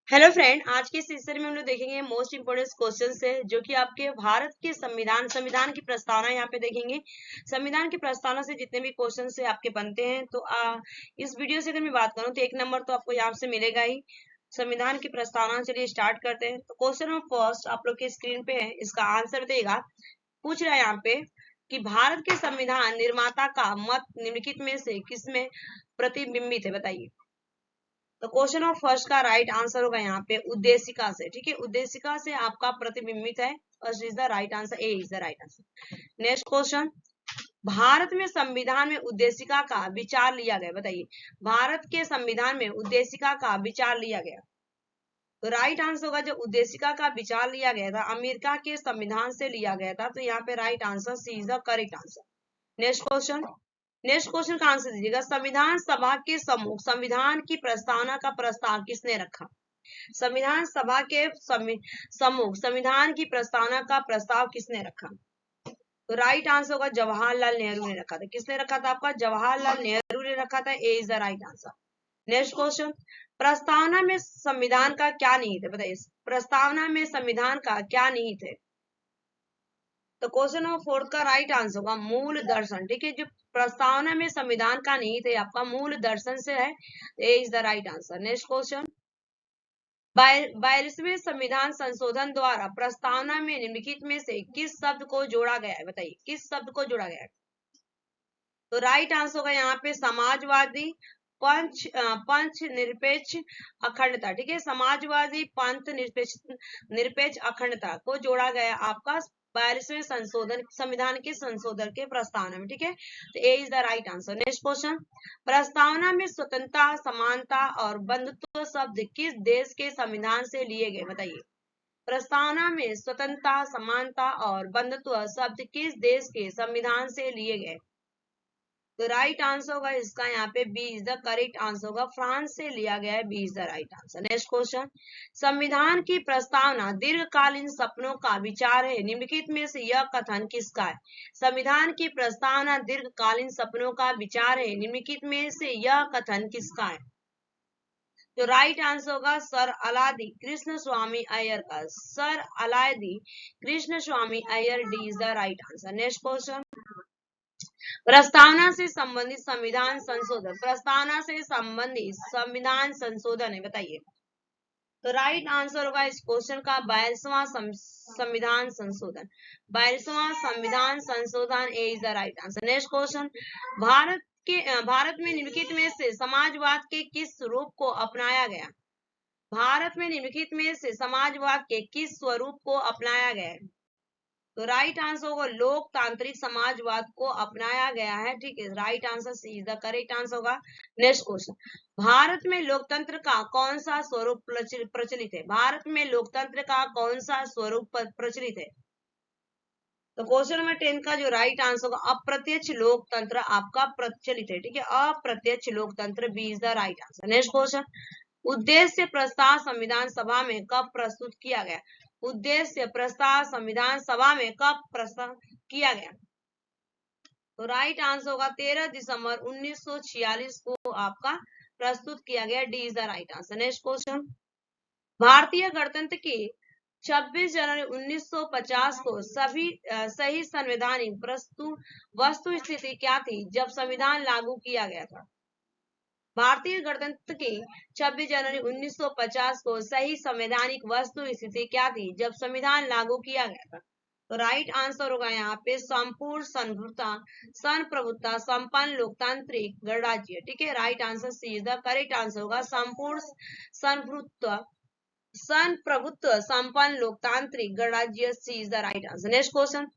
Hello friend, आज के इस सेशन में हम लोग देखेंगे मोस्ट इंपोर्टेंट क्वेश्चन से जो कि आपके भारत के संविधान की प्रस्तावना यहाँ पे देखेंगे। संविधान की प्रस्तावना से जितने भी क्वेश्चन से आपके बनते हैं तो इस वीडियो से अगर मैं बात करूँ तो एक नंबर तो आपको यहाँ से मिलेगा ही संविधान की प्रस्तावना। चलिए स्टार्ट करते हैं। तो क्वेश्चन नंबर फर्स्ट आप लोग के स्क्रीन पे है, इसका आंसर देगा। पूछ रहा है यहाँ पे कि भारत के संविधान निर्माता का मत निम्नलिखित में से किसमें प्रतिबिंबित है, बताइए। तो क्वेश्चन ऑफ फर्स्ट का राइट आंसर होगा यहाँ पे उद्देशिका से। ठीक है, उद्देशिका से आपका प्रतिबिंबित है। First is the right answer, A is the right answer. Next question, Bharat में संविधान में उद्देशिका का विचार लिया गया, बताइए। भारत के संविधान में उद्देशिका का विचार लिया गया, तो राइट आंसर होगा जो उद्देशिका का विचार लिया गया था अमेरिका के संविधान से लिया गया था। तो यहाँ पे right answer C is the correct answer. Next question का आंसर दीजिएगा। संविधान सभा के सम्मुख संविधान की प्रस्तावना का प्रस्ताव किसने रखा? संविधान सभा के सम्मुख संविधान की प्रस्तावना का प्रस्ताव किसने रखा? तो राइट आंसर होगा जवाहरलाल नेहरू ने रखा था। किसने रखा था? आपका जवाहरलाल नेहरू ने रखा था। A is the right answer. Next question, प्रस्तावना में संविधान का क्या निहित है, बताइए। प्रस्तावना में संविधान का क्या निहित है? तो क्वेश्चन नंबर फोर्थ का राइट आंसर होगा मूल दर्शन। ठीक है, जो प्रस्तावना में संविधान का निहित है आपका मूल दर्शन से है। A is the right answer. Next question, 42वें संविधान संशोधन द्वारा प्रस्तावना में निम्नलिखित में से किस शब्द को जोड़ा गया है, बताइए। किस शब्द को जोड़ा गया है? तो राइट आंसर होगा यहाँ पे समाजवादी पंथ निरपेक्ष अखंडता। ठीक है, समाजवादी पंथ निरपेक्ष अखंडता को जोड़ा गया आपका 42वें संविधान के संशोधन के प्रस्तावना में। ठीक है, तो A is the right answer. Next question, प्रस्तावना में स्वतंत्रता, समानता और बंधुत्व शब्द किस देश के संविधान से लिए गए, बताइए। प्रस्तावना में स्वतंत्रता, समानता और बंधुत्व शब्द किस देश के संविधान से लिए गए? तो राइट आंसर होगा इसका यहाँ पे B is the correct answer होगा। फ्रांस से लिया गया है। B is the right answer. Next question, संविधान की प्रस्तावना दीर्घकालीन सपनों का विचार है, निम्नलिखित में से यह कथन किसका है? संविधान की प्रस्तावना दीर्घकालीन सपनों का विचार है, निम्नलिखित में से यह कथन किसका है? तो राइट आंसर होगा सर अलादी कृष्ण स्वामी अय्यर का। Sir अलादी Krishna Swami Iyer, D is the right answer. Next question, प्रस्तावना से संबंधित संविधान संशोधन। प्रस्तावना से संबंधित संविधान संशोधन है, बताइए। तो राइट आंसर होगा इस क्वेश्चन का 42वां संविधान संशोधन। 42वां संविधान संशोधन, A is the right answer. Next question, Bharat में निम्नलिखित में से समाजवाद के किस स्वरूप को अपनाया गया? भारत में निम्नलिखित में से समाजवाद के किस स्वरूप को अपनाया गया है? तो राइट आंसर होगा लोकतांत्रिक समाजवाद को अपनाया गया है। ठीक है, right answer C is the correct answer होगा। नेक्स्ट क्वेश्चन, भारत में लोकतंत्र का कौन सा स्वरूप प्रचलित है? भारत में लोकतंत्र का कौन सा स्वरूप प्रचलित है? तो क्वेश्चन नंबर 10 का जो राइट आंसर होगा अप्रत्यक्ष लोकतंत्र आपका प्रचलित है। ठीक है, अप्रत्यक्ष लोकतंत्र, B is the right answer. Next question, उद्देश्य प्रस्ताव संविधान सभा में कब प्रस्तुत किया गया? उद्देश्य प्रस्ताव संविधान सभा में कब प्रस्तुत किया गया? तो राइट आंसर होगा 13 दिसंबर 1946 को आपका प्रस्तुत किया गया। D is the right answer. Next question, भारतीय गणतंत्र की 26 जनवरी 1950 को सही संवैधानिक वस्तु स्थिति क्या थी जब संविधान लागू किया गया था? भारतीय गणतंत्र की 26 जनवरी 1950 को सही संवैधानिक वस्तु स्थिति क्या थी जब संविधान लागू किया गया था? तो राइट आंसर होगा यहाँ पे संपूर्ण संप्रभुता संपन्न लोकतांत्रिक गणराज्य। ठीक है, right answer C is the correct answer होगा संपूर्ण संप्रभुत्व संपन्न लोकतांत्रिक गणराज्य, C is the right answer. Next question,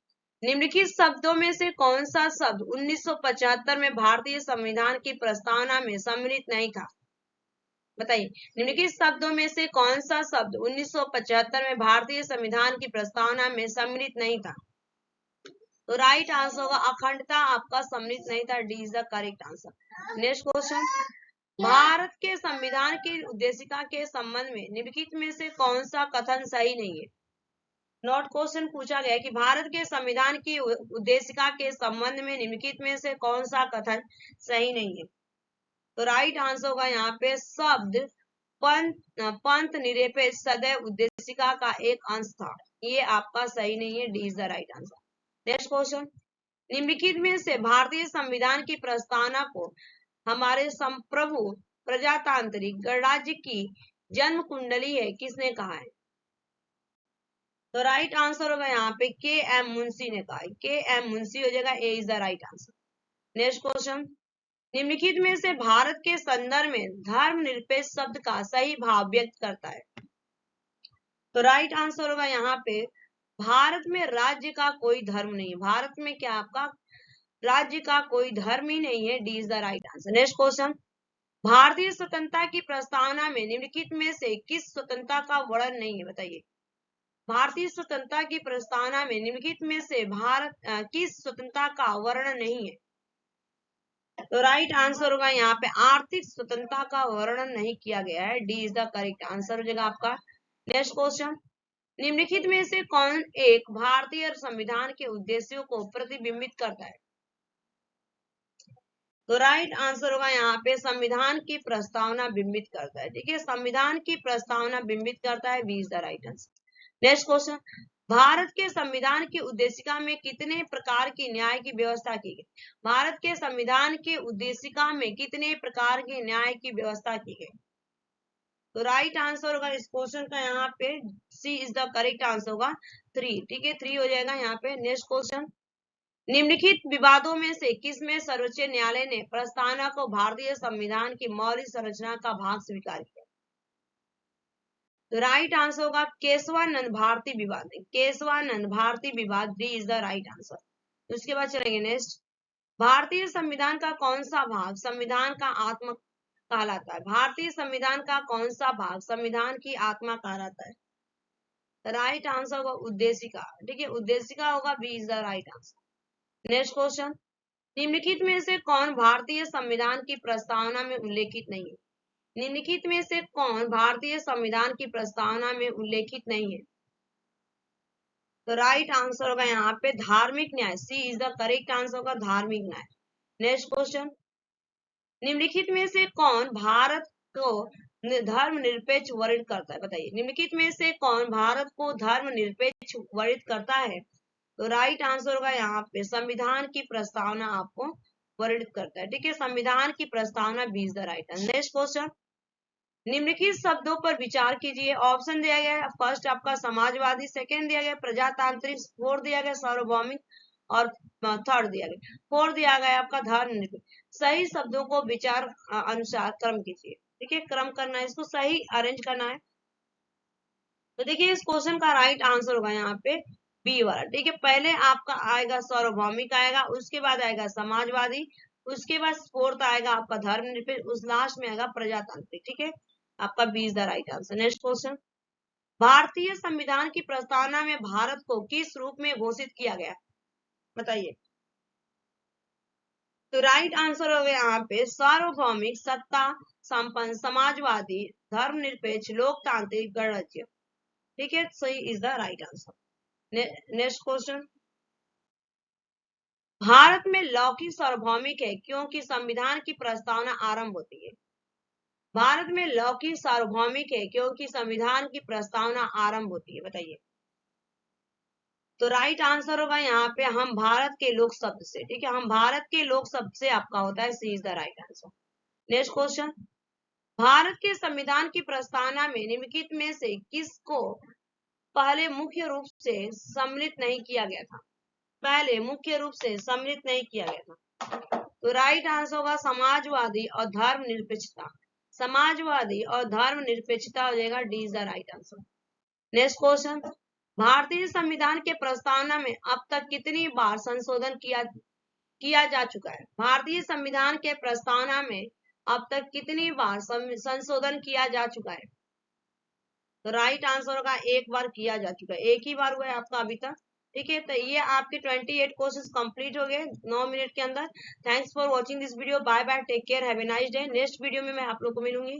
निम्नलिखित शब्दों में से कौन सा शब्द 1975 में भारतीय संविधान की प्रस्तावना में सम्मिलित नहीं था? बताइए, निम्नलिखित शब्दों में से कौन सा शब्द 1975 में भारतीय संविधान की प्रस्तावना में सम्मिलित नहीं था? तो राइट आंसर होगा अखंडता आपका सम्मिलित नहीं था। D is the correct answer. Next question, Bharat के संविधान की उद्देशिका के संबंध में निम्नलिखित में से कौन सा कथन सही नहीं है? नोट क्वेश्चन पूछा गया कि भारत के संविधान की उद्देशिका के संबंध में निम्नलिखित में से कौन सा कथन सही नहीं है? तो राइट आंसर होगा यहाँ पे शब्द पंथ निरपेक्ष सदैव उद्देशिका का एक अंश था। ये आपका सही नहीं है, D is the right answer. Next question, निम्नलिखित में से भारतीय संविधान की प्रस्तावना को हमारे संप्रभु प्रजातांत्रिक गणराज्य की जन्म कुंडली है किसने कहा है? तो राइट आंसर होगा यहाँ पे के एम मुंशी ने कहा है। के एम मुंशी हो जाएगा, A is the right answer. Next question, निम्नलिखित में से भारत के संदर्भ में धर्मनिरपेक्ष शब्द का सही भाव व्यक्त करता है? तो राइट आंसर होगा यहाँ पे भारत में राज्य का कोई धर्म नहीं है। भारत में क्या आपका राज्य का कोई धर्म ही नहीं है, D is the right answer. Next question, भारतीय स्वतंत्रता की प्रस्तावना में निम्नलिखित में से किस स्वतंत्रता का वर्णन नहीं है? बताइए, भारतीय स्वतंत्रता की प्रस्तावना में निम्नलिखित में से भारत किस स्वतंत्रता का वर्णन नहीं है? तो राइट आंसर होगा यहाँ पे आर्थिक स्वतंत्रता का वर्णन नहीं किया गया है, D is the correct answer हो जाएगा आपका। नेक्स्ट क्वेश्चन, निम्नलिखित में से कौन एक भारतीय संविधान के उद्देश्यों को प्रतिबिंबित करता है? तो राइट आंसर होगा यहाँ पे संविधान की प्रस्तावना बिंबित करता है। ठीक है, संविधान की प्रस्तावना बिंबित करता है, B is the right answer. Next question, Bharat के संविधान की उद्देशिका में कितने प्रकार की न्याय की व्यवस्था की गई? भारत के संविधान के उद्देशिका में कितने प्रकार के न्याय की व्यवस्था की गई? तो राइट आंसर होगा इस क्वेश्चन का यहाँ पे सी इज द करेक्ट आंसर होगा 3। ठीक है, 3 हो जाएगा यहाँ पे। नेक्स्ट क्वेश्चन, निम्नलिखित विवादों में से किसमें सर्वोच्च न्यायालय ने प्रस्तावना को भारतीय संविधान की मौलिक संरचना का भाग स्वीकार किया? तो राइट आंसर होगा केशवानंद भारती विवाद। केशवानंद भारती विवाद, D is the right answer. उसके बाद चलेंगे नेक्स्ट, भारतीय संविधान का कौन सा भाग संविधान का आत्मा कहलाता है? भारतीय संविधान का कौन सा भाग संविधान की आत्मा कहलाता है? राइट आंसर होगा उद्देशिका। ठीक है, उद्देशिका होगा, B is the right answer. Next question, निम्नलिखित में से कौन भारतीय संविधान की प्रस्तावना में उल्लेखित नहीं है? निम्नलिखित में से कौन भारतीय संविधान की प्रस्तावना में उल्लेखित नहीं है? तो राइट आंसर होगा यहाँ पे धार्मिक न्याय, सी इज द करेक्ट आंसर होगा धार्मिक न्याय। नेक्स्ट क्वेश्चन, निम्नलिखित में से कौन भारत को धर्मनिरपेक्ष वर्णित करता है? बताइए, निम्नलिखित में से कौन भारत को धर्मनिरपेक्ष वर्णित करता है? तो राइट आंसर होगा यहाँ पे संविधान की प्रस्तावना आपको वर्णित करता है। ठीक है, संविधान की प्रस्तावना B is the right answer. Next question, निम्नलिखित शब्दों पर विचार कीजिए। ऑप्शन दिया गया है, फर्स्ट आपका समाजवादी, सेकेंड दिया गया प्रजातांत्रिक, फोर्थ दिया गया सार्वभौमिक और थर्ड दिया गया, फोर्थ दिया गया आपका धर्मनिरपेक्ष। सही शब्दों को विचार अनुसार क्रम कीजिए। ठीक है, क्रम करना है, इसको सही अरेंज करना है। तो देखिए इस क्वेश्चन का राइट आंसर होगा यहाँ पे बी वाला। ठीक है, पहले आपका आएगा सार्वभौमिक आएगा, उसके बाद आएगा समाजवादी, उसके बाद फोर्थ आएगा आपका धर्मनिरपेक्ष, उस लास्ट में आएगा प्रजातांत्रिक। ठीक है, आपका B is the right answer. Next question, भारतीय संविधान की प्रस्तावना में भारत को किस रूप में घोषित किया गया? बताइए। तो राइट आंसर हो गया यहाँ पे सार्वभौमिक, सत्ता संपन्न, समाजवादी, धर्मनिरपेक्ष, लोकतांत्रिक, गणराज्य। ठीक है, सही is the right answer. Next question, Bharat में लौकिक सार्वभौमिक है क्योंकि संविधान की प्रस्तावना आरंभ होती है। भारत में लौकिक सार्वभौमिक है क्योंकि संविधान की प्रस्तावना आरंभ होती है। बताइए। तो राइट आंसर होगा यहाँ पे हम भारत के लोग शब्द से। ठीक है, हम भारत के लोग शब्द से आपका होता है, C is the right answer. Next question, Bharat के संविधान की प्रस्तावना में निम्नलिखित में से किसको पहले मुख्य रूप से सम्मिलित नहीं किया गया था? पहले मुख्य रूप से सम्मिलित नहीं किया गया था। तो राइट आंसर होगा समाजवादी और धर्मनिरपेक्षता। समाजवादी और धर्मनिरपेक्षता हो जाएगा, D is the right answer. Next question, भारतीय संविधान के प्रस्तावना में अब तक कितनी बार संशोधन किया जा चुका है? भारतीय संविधान के प्रस्तावना में अब तक कितनी बार संशोधन किया जा चुका है? तो राइट आंसर होगा एक बार किया जा चुका है, एक ही बार हुआ है आपका अभी तक। ठीक है, तो ये आपके 28 कोर्सेज कंप्लीट हो गए 9 मिनट के अंदर। Thanks for watching this video. Bye bye, take care, have a nice day. Next video में मैं आप लोग को मिलूंगी।